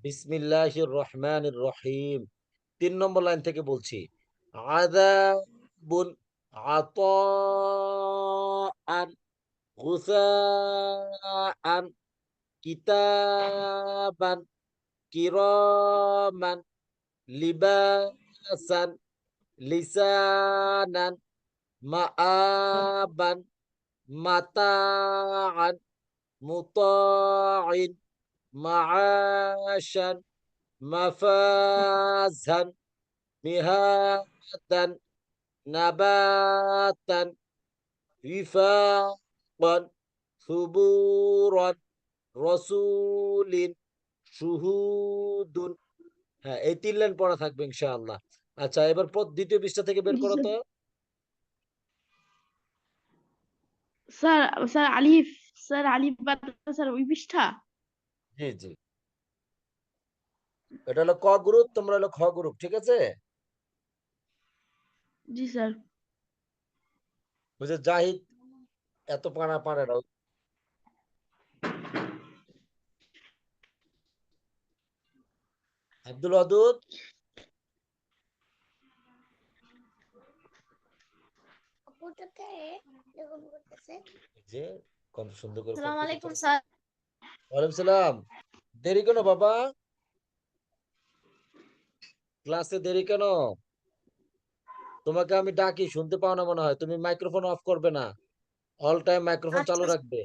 বিসমিল্লাহির রহমানির রহিম। ৩ নম্বর লাইন থেকে বলছি। আযাবুন আতাআন গুসাআন কিতাবান কিরামান লিবাসান লিসানান মাআবান মাতাআন মুতাঈন মাআশান মাফাজান মিহাদান নাবাতান উইফাকান সুবুরান রসুলিন শুহুদুন। হ্যাঁ, এই ৩ লাইন পড়া থাকবে ইনশাআল্লাহ। আচ্ছা, এবার দ্বিতীয় পৃষ্ঠা থেকে বের জি করো স্যার। তো। স্যার স্যার আলিফ, স্যার আলিফ বাতা স্যার ওই পৃষ্ঠা। জি জি, এটা হলো ক গ্রুপ, তোমরা হলো খ গ্রুপ, ঠিক আছে? জি স্যার। বুঝে জাহিদ এত পারা পারে না। আব্দুল ওয়াদুদ যে কত সুন্দর করে আসসালামু পড়তে আলাইকুম দিচ্ছে। স্যার। ওয়ালাইকুম সালাম। দেরি কেন বাবা? ক্লাসে দেরি কেন? তোমাকে আমি ডাকি, শুনতে পাও না মনে হয়। তুমি মাইক্রোফোন অফ করবে না, অল টাইম মাইক্রোফোন চালু আচ্ছা রাখবে।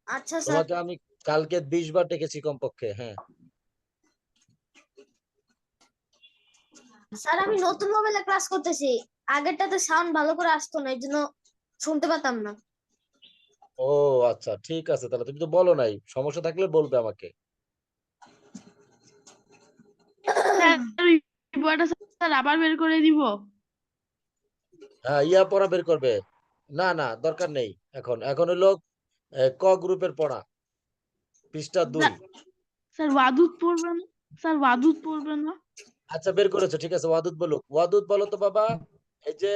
আচ্ছা স্যার। তোমাকে আমি কালকে 20 বার ডেকেছি কমপক্ষে। হ্যাঁ, স্যার আমি নতুন মোবাইলে ক্লাস করতেছি। আগেরটাতে সাউন্ড ভালো করে আসতো না, এই জন্য শুনতে পেতাম না। ও আচ্ছা, ঠিক আছে। তাহলে তুমি তো বলো নাই, সমস্যা থাকলে বলবে আমাকে। স্যার ওই বইটা স্যার আবার বের করে দিব? হ্যাঁ, ইয়া পড়া বের করবে। না না, দরকার নেই। এখন এখন হলো ক গ্রুপের পড়া, পৃষ্ঠা 2। স্যার স্যার ওয়াদুদ পড়বে না? স্যার ওয়াদুদ পড়বে না? আচ্ছা, বের করেছো, ঠিক আছে। ওয়াদুদ বলুক। ওয়াদুদ বলো তো বাবা। এই যে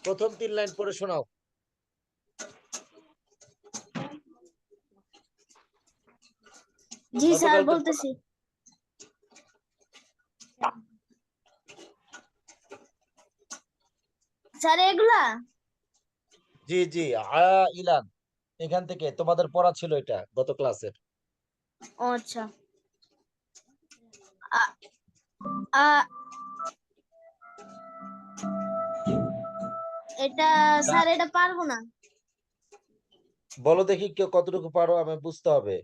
প্রথম 3 লাইন পড়ে শোনাও। জি স্যার গতকালকের পড়া। বলতেছি। স্যার এগুলা জি জি, আ ইলান, এখান থেকে তোমাদের পড়া ছিল এটা গত ক্লাসের। ও আচ্ছা। আ আ এটা স্যার এটা পারবো না। বলো দেখি কেউ কতটুকু পারো, আমি বুঝতে হবে।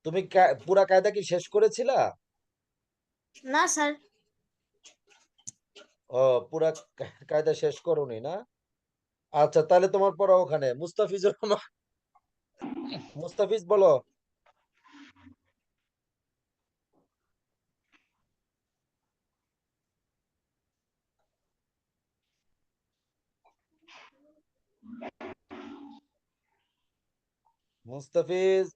তুমি পুরা কায়দা কি শেষ করেছিলা? না স্যার। ও, পুরা কায়দা শেষ করোনি না? আচ্ছা, তাহলে তোমার পড়া ওখানে। মুস্তাফিজুর রহমান, মুস্তাফিজ বলো। মুস্তাফিজ।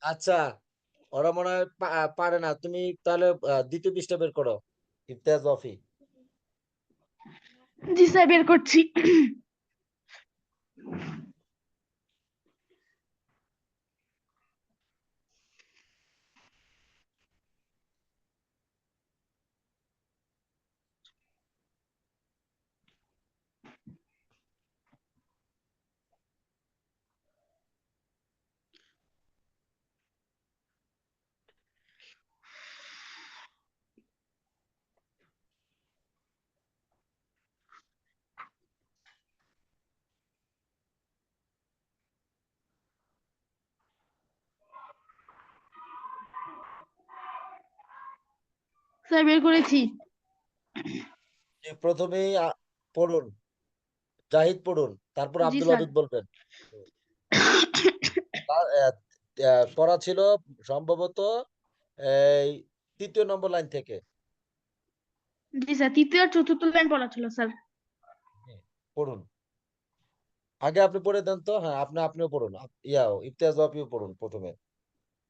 আচ্ছা, ওরা মনে হয় পারে না। তুমি তাহলে দ্বিতীয় পৃষ্ঠা বের করো, ইমতিয়াজ ওয়াফি। জি স্যার বের করছি। স্যার বের করেছি। প্রথমেই পড়ুন, জাহিদ পড়ুন, তারপর জি আব্দুল স্যার। ওয়াদুদ বলবেন। পড়া ছিল সম্ভবত এই 3য় নম্বর লাইন থেকে। জি স্যার তৃতীয় আর চতুর্থ লাইন পড়া ছিল স্যার। পড়ুন। আগে আপনি পড়ে দেন তো। হ্যাঁ, আপনিও পড়ুন। ইমতিয়াজ আপনিও পড়ুন প্রথমে।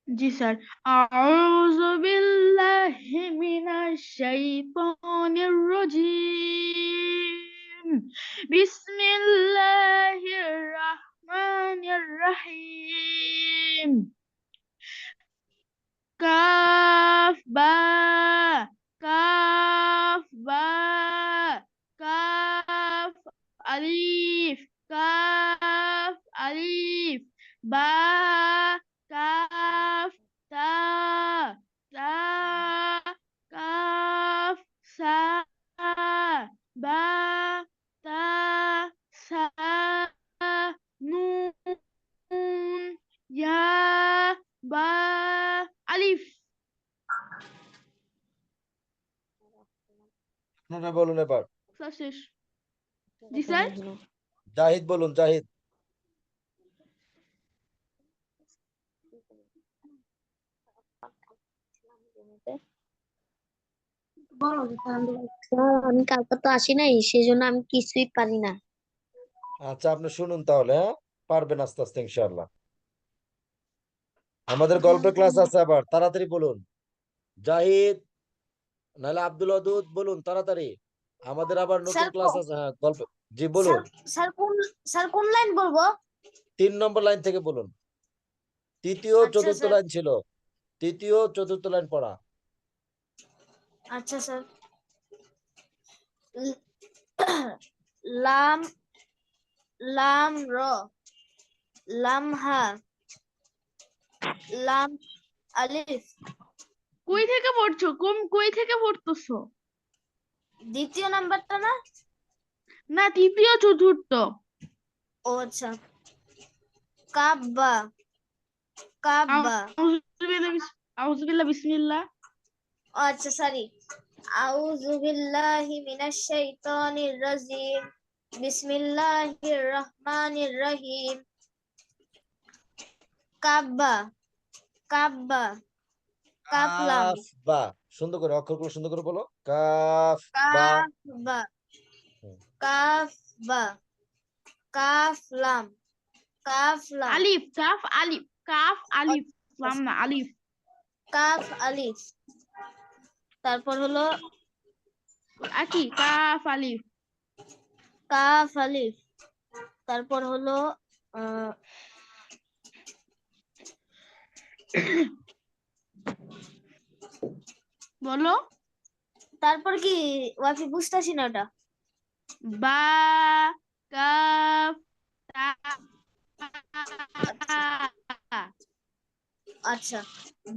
জি স্যার। আউযু বিল্লাহি মিনাশ শাইতানির রাজিম। বিসমিল্লাহির রহমানির রহিম। কাফ বা কাফ বা কাফ আলিফ কাফ আলিফ বা কাফ তা তা কাফ সা বা তা সা নুন ইয়া বা আলিফ। আপনারা বলুন এবার। স্যার শেষ। জি স্যার। জাহিদ বলুন, জাহিদ। স্যার আমি কালকে তো আসি নাই, সেই জন্য আমি কিছুই পারি না। আচ্ছা, আপনি শুনুন তাহলে। হ্যাঁ, পারবেন আস্তে আস্তে ইনশাআল্লাহ। আমাদের গল্পের ক্লাস আছে, আবার তাড়াতাড়ি বলুন। জাহিদ, নাহলে আব্দুল ওয়াদুদ বলুন তাড়াতাড়ি। আমাদের আবার নতুন স্যার ক্লাস আছে। হ্যাঁ, গল্প। জি বলুন। স্যার স্যার কোন লাইন বলবো? 3 নম্বর লাইন থেকে বলুন। তৃতীয় আচ্ছা চতুর্থ স্যার। লাইন ছিল। তৃতীয় চতুর্থ লাইন পড়া। আচ্ছা স্যার। ল- লাম লাম র লামহা লাম আলিফ। কই থেকে পড়ছো? কই থেকে পড়তেছো? দ্বিতীয় নাম্বারটা না? না, তৃতীয় চতুর্থ। ও আচ্ছা। কাব্বা কাব্বা। আউযুবিল্লাহ বিসমিল্লাহ। ও আচ্ছা, সরি। আউযু বিল্লাহি মিনাশ শাইতানির রাজিম। বিসমিল্লাহির রহমানির রহিম। কাব্বা কাব্বা কাফলাম কাফ বা। সুন্দর করে অক্ষরগুলো সুন্দর করে বলো। কাফ বা। কাফবা হুম। কাফবা কাফলাম কাফলাম আলিফ কাফ আলিফ কাফ আলিফ লাম না আলিফ। কাফ আলিফ। তারপর হলো কি কাফ আলিফ। কাফ আলিফ। তারপর হলো আহ, বলো। তারপর কি ওয়াফি বুঝতেছি না ওটা। বা কাফ তা। আচ্ছা আচ্ছা।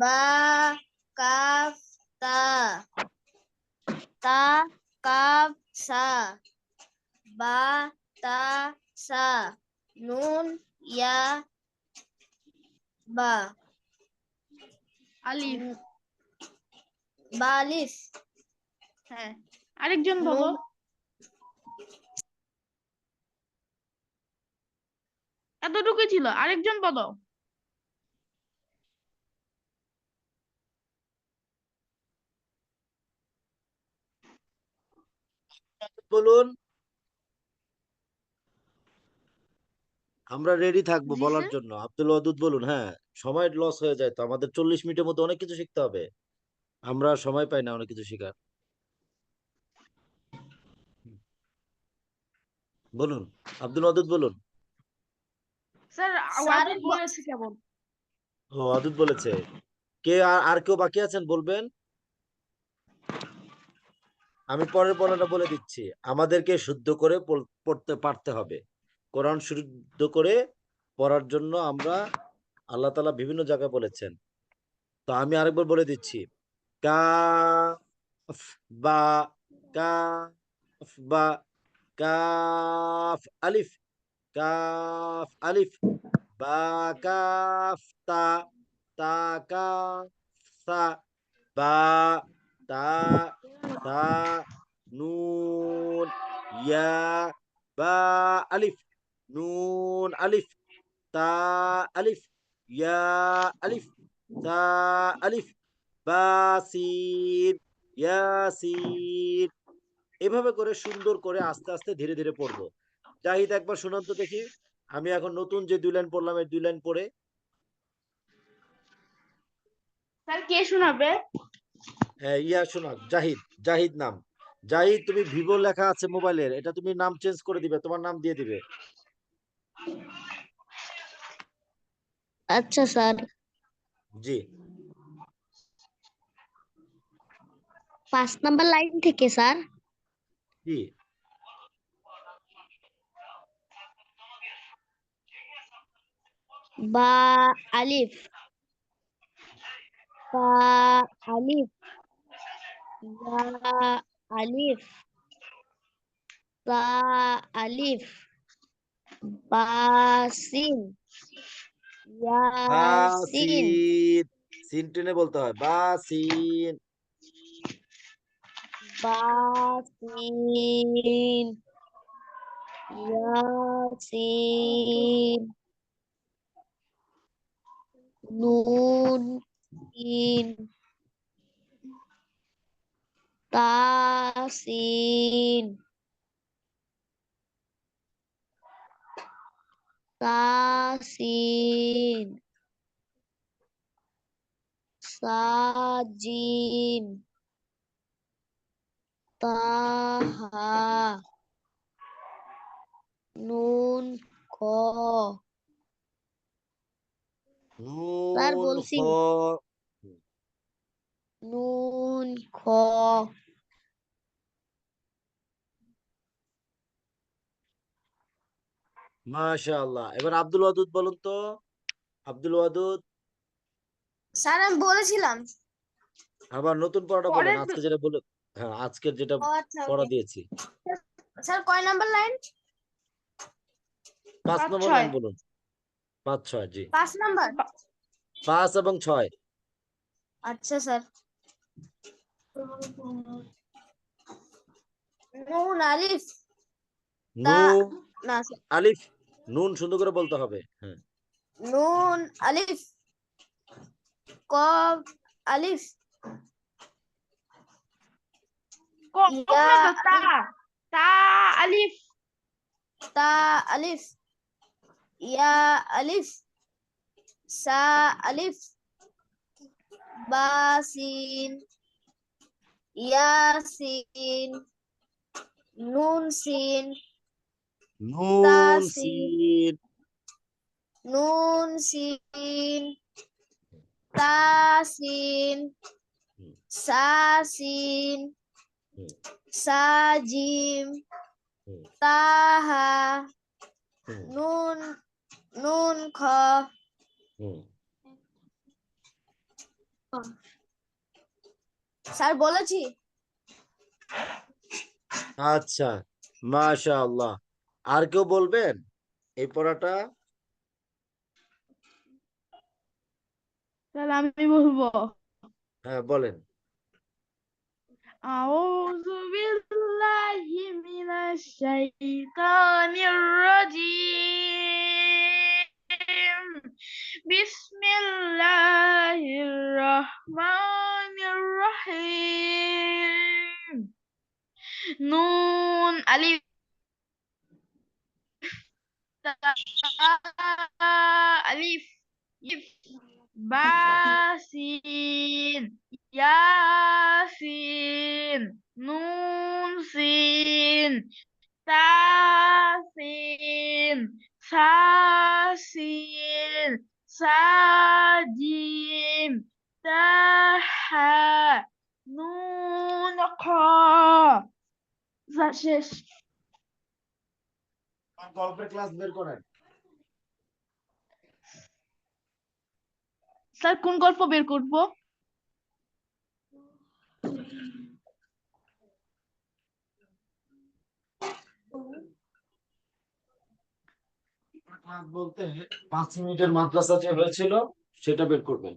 বা কাফ তা তা কাফ সা বা তা সা নুন ইয়া বা আলিফ। বা আলিফ। হ্যাঁ, আরেকজন বলো। নুন এতটুকু ছিল, আরেকজন বলো। বলুন। আমরা রেডি থাকবো জি বলার স্যার। জন্য। আব্দুল ওয়াদুদ বলুন। হ্যাঁ, সময় লস হয়ে যায় তো, আমাদের 40 মিনিটের মধ্যে অনেক কিছু শিখতে হবে। আমরা সময় পাই না অনেক কিছু শেখার। বলুন, আব্দুল ওয়াদুদ বলুন। স্যার স্যার ওয়াদুদ বলেছে কেমন? ও, ওয়াদুদ বলেছে। কে আর কেউ বাকি আছেন বলবেন। আমি পরের পড়াটা বলে দিচ্ছি। আমাদেরকে শুদ্ধ করে পড়তে পারতে হবে। কোরআন শুদ্ধ করে পড়ার জন্য আমরা, আল্লাহ তাআলা বিভিন্ন জায়গায় বলেছেন। তো আমি আরেকবার বলে দিচ্ছি। কাফ বা কাফ বা কাফ আলিফ কাফ আলিফ বা কাফ তা তা কাফ সা বা তা তা নুন ইয়া বা আলিফ নুন আলিফ তা আলিফ ইয়া আলিফ তা আলিফ বা সিন ইয়াসিন। এভাবে করে সুন্দর করে আস্তে আস্তে ধীরে ধীরে পড়বো। জাহিদ একবার শুনান তো দেখি। আমি এখন নতুন যে 2 লাইন পড়লাম এই 2 লাইন পড়ে। স্যার কে শোনাবে? ইয়া শোনা, জাহিদ, জাহিদ নাম। জাহিদ, তুমি ভিভো লেখা আছে মোবাইলের, এটা তুমি নাম চেঞ্জ করে দিবে, তোমার নাম দিয়ে দিবে। আচ্ছা স্যার। জি। 5 নাম্বার লাইন থেকে স্যার। জি। বা আলিফ, বা আলিফ, ইয়া আলিফ, তা আলিফ, বা সিন, ইয়াসিন, বাসিন, সিন টেনে বলতে হয়, বাসিন। বা সিন, ইয়াসিন, নুন, সিন, তাসিন, তাসিন, সাজিম, তাহা, নুন, খ। স্যার নুন খ। বলছি, নুন, খ। মাশাআল্লাহ। এবার আব্দুল ওয়াদুদ বলুন তো, আব্দুল ওয়াদুদ। স্যার আমি বলেছিলাম। আবার নতুন পড়াটা বলেন, পরের আজকে যেটা বলে। হ্যাঁ, আজকের যেটা ও আচ্ছা, পড়া ওকে। দিয়েছি। স্যার কয় নাম্বার লাইন? 5 5, নম্বর 6। লাইন বলুন। 5 6, জি। 5 নাম্বার। 5 এবং 6। আচ্ছা স্যার। নুন আলিফ, তা, নুন না স্যার। আলিফ, নুন সুন্দর করে বলতে হবে, হ্যাঁ। নুন আলিফ, কফ আলিফ, কফ ইয়া না তো, তা। আলিফ, তা আলিফ। তা আলিফ, ইয়া আলিফ, সা আলিফ, বা সিন, ইয়াসিন, নুন সিন, নুন তাসিন, সিন। নুন সিন, তাসিন, হুম, সাসিন, হুম, সাজিম, হুম, তাহা, হুম, নুন, নুন খ। হুম। স্যার বলেছি। আচ্ছা, মাশাআল্লাহ। আর কেউ বলবেন এই পড়াটা? তাহলে আমি বলবো। হ্যাঁ, বলেন। أعوذ بالله من الشيطان الرجيم. بسم الله الرحمن الرحيم. نون ألف تاء ألف يف باسين ياسين نون سين تاسين ساسين ساجيم تاحا نون قا শেষ। গল্পের ক্লাস বের করেন। স্যার কোন গল্প বের করব? ক্লাস বলতে 5 মিনিটের মাদ্রাসা যে হয়েছিল সেটা বের করবেন।